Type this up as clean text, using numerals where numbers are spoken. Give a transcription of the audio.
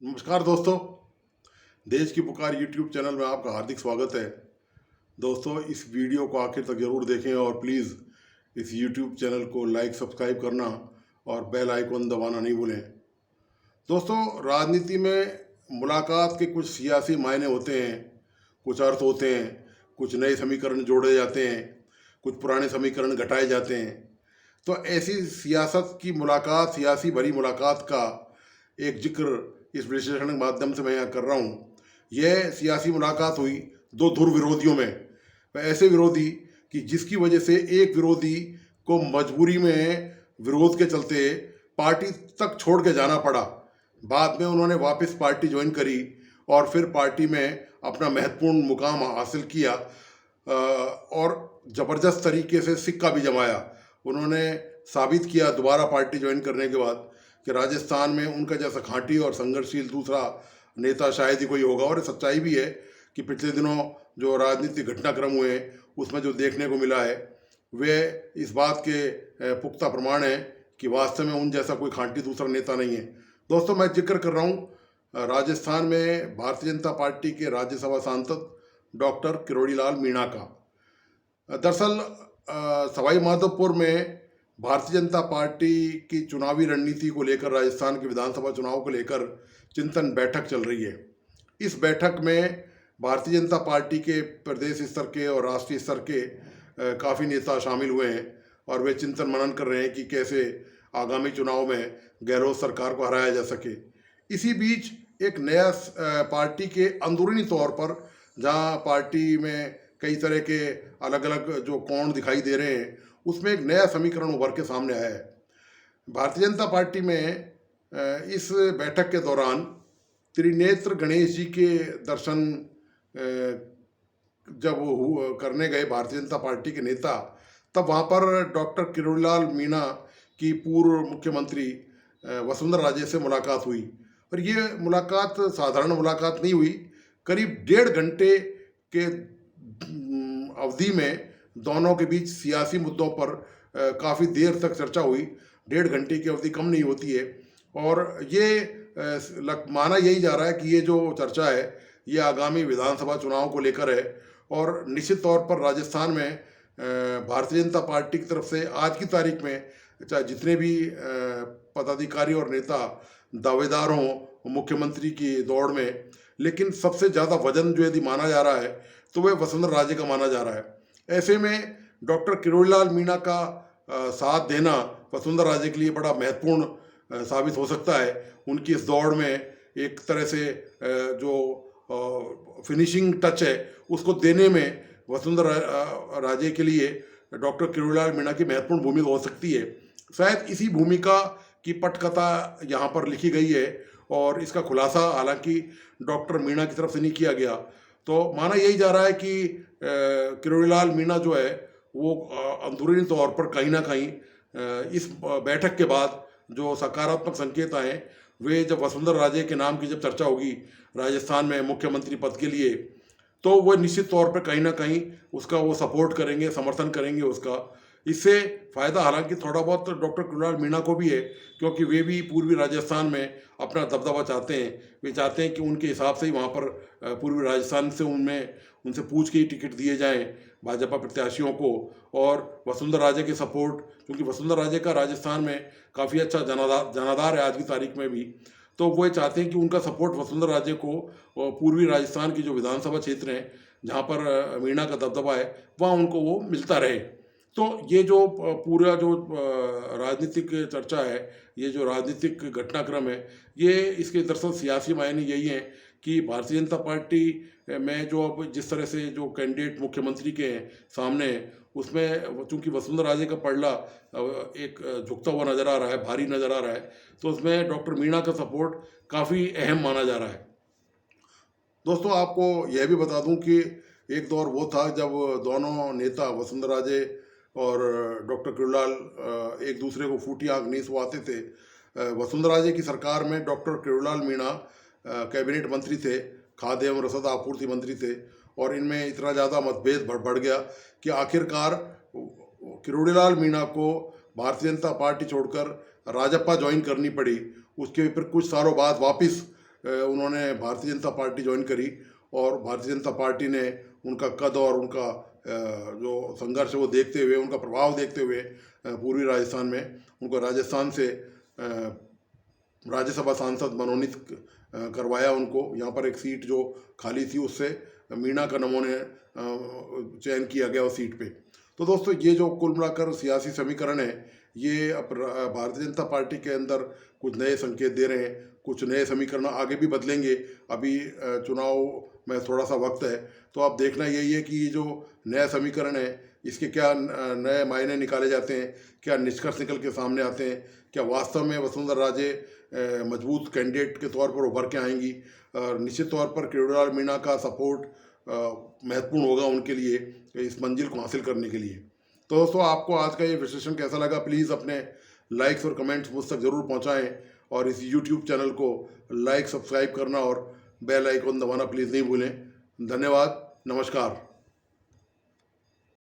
नमस्कार दोस्तों। देश की पुकार यूट्यूब चैनल में आपका हार्दिक स्वागत है। दोस्तों, इस वीडियो को आखिर तक ज़रूर देखें और प्लीज़ इस यूट्यूब चैनल को लाइक सब्सक्राइब करना और बेल आइकन दबाना नहीं भूलें। दोस्तों, राजनीति में मुलाकात के कुछ सियासी मायने होते हैं, कुछ अर्थ होते हैं, कुछ नए समीकरण जोड़े जाते हैं, कुछ पुराने समीकरण घटाए जाते हैं। तो ऐसी सियासत की मुलाकात, सियासी भरी मुलाकात का एक जिक्र इस विश्लेषण के माध्यम से मैं यहाँ कर रहा हूँ। यह सियासी मुलाकात हुई दो धुर विरोधियों में, ऐसे विरोधी कि जिसकी वजह से एक विरोधी को मजबूरी में विरोध के चलते पार्टी तक छोड़ के जाना पड़ा। बाद में उन्होंने वापस पार्टी ज्वाइन करी और फिर पार्टी में अपना महत्वपूर्ण मुकाम हासिल किया और ज़बरदस्त तरीके से सिक्का भी जमाया। उन्होंने साबित किया दोबारा पार्टी ज्वाइन करने के बाद कि राजस्थान में उनका जैसा खांटी और संघर्षशील दूसरा नेता शायद ही कोई होगा। और सच्चाई भी है कि पिछले दिनों जो राजनीतिक घटनाक्रम हुए उसमें जो देखने को मिला है वे इस बात के पुख्ता प्रमाण है कि वास्तव में उन जैसा कोई खांटी दूसरा नेता नहीं है। दोस्तों, मैं जिक्र कर रहा हूँ राजस्थान में भारतीय जनता पार्टी के राज्यसभा सांसद डॉक्टर किरोड़ी लाल मीणा का। दरअसल सवाई माधोपुर में भारतीय जनता पार्टी की चुनावी रणनीति को लेकर, राजस्थान के विधानसभा चुनाव को लेकर चिंतन बैठक चल रही है। इस बैठक में भारतीय जनता पार्टी के प्रदेश स्तर के और राष्ट्रीय स्तर के काफ़ी नेता शामिल हुए हैं और वे चिंतन मनन कर रहे हैं कि कैसे आगामी चुनाव में गहलोत सरकार को हराया जा सके। इसी बीच एक नया पार्टी के अंदरूनी तौर पर, जहां पार्टी में कई तरह के अलग अलग जो कोण दिखाई दे रहे हैं, उसमें एक नया समीकरण उभर के सामने आया है। भारतीय जनता पार्टी में इस बैठक के दौरान त्रिनेत्र गणेश जी के दर्शन जब करने गए भारतीय जनता पार्टी के नेता, तब वहाँ पर डॉक्टर किरोड़ीलाल मीणा की पूर्व मुख्यमंत्री वसुंधरा राजे से मुलाकात हुई। और ये मुलाकात साधारण मुलाकात नहीं हुई। करीब 1.5 घंटे के अवधि में दोनों के बीच सियासी मुद्दों पर काफ़ी देर तक चर्चा हुई। 1.5 घंटे की अवधि कम नहीं होती है। और ये माना यही जा रहा है कि ये जो चर्चा है ये आगामी विधानसभा चुनाव को लेकर है। और निश्चित तौर पर राजस्थान में भारतीय जनता पार्टी की तरफ से आज की तारीख में चाहे जितने भी पदाधिकारी और नेता दावेदार हों मुख्यमंत्री की दौड़ में, लेकिन सबसे ज़्यादा वजन जो यदि माना जा रहा है तो वह वसुंधरा राजे का माना जा रहा है। ऐसे में डॉक्टर किरोड़ीलाल मीणा का साथ देना वसुंधरा राजे के लिए बड़ा महत्वपूर्ण साबित हो सकता है। उनकी इस दौड़ में एक तरह से जो फिनिशिंग टच है उसको देने में वसुंधरा राजे के लिए डॉक्टर किरोड़ीलाल मीणा की महत्वपूर्ण भूमिका हो सकती है। शायद इसी भूमिका की पटकथा यहाँ पर लिखी गई है और इसका खुलासा हालांकि डॉक्टर मीणा की तरफ से नहीं किया गया। तो माना यही जा रहा है कि किरोड़ीलाल मीणा जो है वो अंदरूनी तौर पर कहीं ना कहीं इस बैठक के बाद जो सकारात्मक संकेत आए, वे जब वसुंधरा राजे के नाम की जब चर्चा होगी राजस्थान में मुख्यमंत्री पद के लिए, तो वो निश्चित तौर पर कहीं ना कहीं उसका वो सपोर्ट करेंगे, समर्थन करेंगे उसका। इससे फ़ायदा हालांकि थोड़ा बहुत डॉक्टर किरोड़ीलाल मीणा को भी है, क्योंकि वे भी पूर्वी राजस्थान में अपना दबदबा चाहते हैं। वे चाहते हैं कि उनके हिसाब से ही वहाँ पर पूर्वी राजस्थान से उनसे पूछ के ही टिकट दिए जाएं भाजपा प्रत्याशियों को। और वसुंधरा राजे के सपोर्ट, क्योंकि वसुंधरा राजे का राजस्थान में काफ़ी अच्छा जनाधार है आज की तारीख में भी, तो वो चाहते हैं कि उनका सपोर्ट वसुंधरा राजे को पूर्वी राजस्थान की जो विधानसभा क्षेत्र हैं जहाँ पर मीणा का दबदबा है वहाँ उनको वो मिलता रहे। तो ये जो पूरा जो राजनीतिक चर्चा है, ये जो राजनीतिक घटनाक्रम है, ये इसके दरअसल सियासी मायने यही हैं कि भारतीय जनता पार्टी में जो अब जिस तरह से जो कैंडिडेट मुख्यमंत्री के हैं सामने, उसमें चूंकि वसुंधरा राजे का पलड़ा एक झुकता हुआ नज़र आ रहा है, भारी नज़र आ रहा है, तो उसमें डॉक्टर मीणा का सपोर्ट काफ़ी अहम माना जा रहा है। दोस्तों, आपको यह भी बता दूं कि एक दौर वो था जब दोनों नेता वसुंधरा राजे और डॉक्टर किरोड़ीलाल एक दूसरे को फूटी आंख नहीं सुहाते थे। वसुंधरा राजे की सरकार में डॉक्टर किरोड़ीलाल मीणा कैबिनेट मंत्री थे, खाद्य एवं रसद आपूर्ति मंत्री थे, और इनमें इतना ज़्यादा मतभेद बढ़ गया कि आखिरकार किरोड़ीलाल मीणा को भारतीय जनता पार्टी छोड़कर राजप्पा ज्वाइन करनी पड़ी। उसके फिर कुछ सालों बाद वापस उन्होंने भारतीय जनता पार्टी ज्वाइन करी और भारतीय जनता पार्टी ने उनका कद और उनका जो संघर्ष है वो देखते हुए, उनका प्रभाव देखते हुए पूर्वी राजस्थान में उनको राजस्थान से राज्यसभा सांसद मनोनीत करवाया। उनको यहाँ पर एक सीट जो खाली थी उससे मीणा का नमूने चयन किया गया उस सीट पे। तो दोस्तों ये जो कुल मिलाकर सियासी समीकरण है ये अब भारतीय जनता पार्टी के अंदर कुछ नए संकेत दे रहे हैं, कुछ नए समीकरण आगे भी बदलेंगे। अभी चुनाव में थोड़ा सा वक्त है, तो अब देखना यही है कि ये जो नया समीकरण है इसके क्या नए मायने निकाले जाते हैं, क्या निष्कर्ष निकल के सामने आते हैं, क्या वास्तव में वसुंधरा राजे मजबूत कैंडिडेट के तौर पर उभर के आएंगी। निश्चित तौर पर किरोड़ीलाल मीणा का सपोर्ट महत्वपूर्ण होगा उनके लिए इस मंजिल को हासिल करने के लिए। तो दोस्तों आपको आज का ये विश्लेषण कैसा लगा, प्लीज़ अपने लाइक्स और कमेंट्स मुझ तक ज़रूर पहुंचाएं और इस यूट्यूब चैनल को लाइक, सब्सक्राइब करना और बेल आइकन दबाना प्लीज़ नहीं भूलें। धन्यवाद, नमस्कार।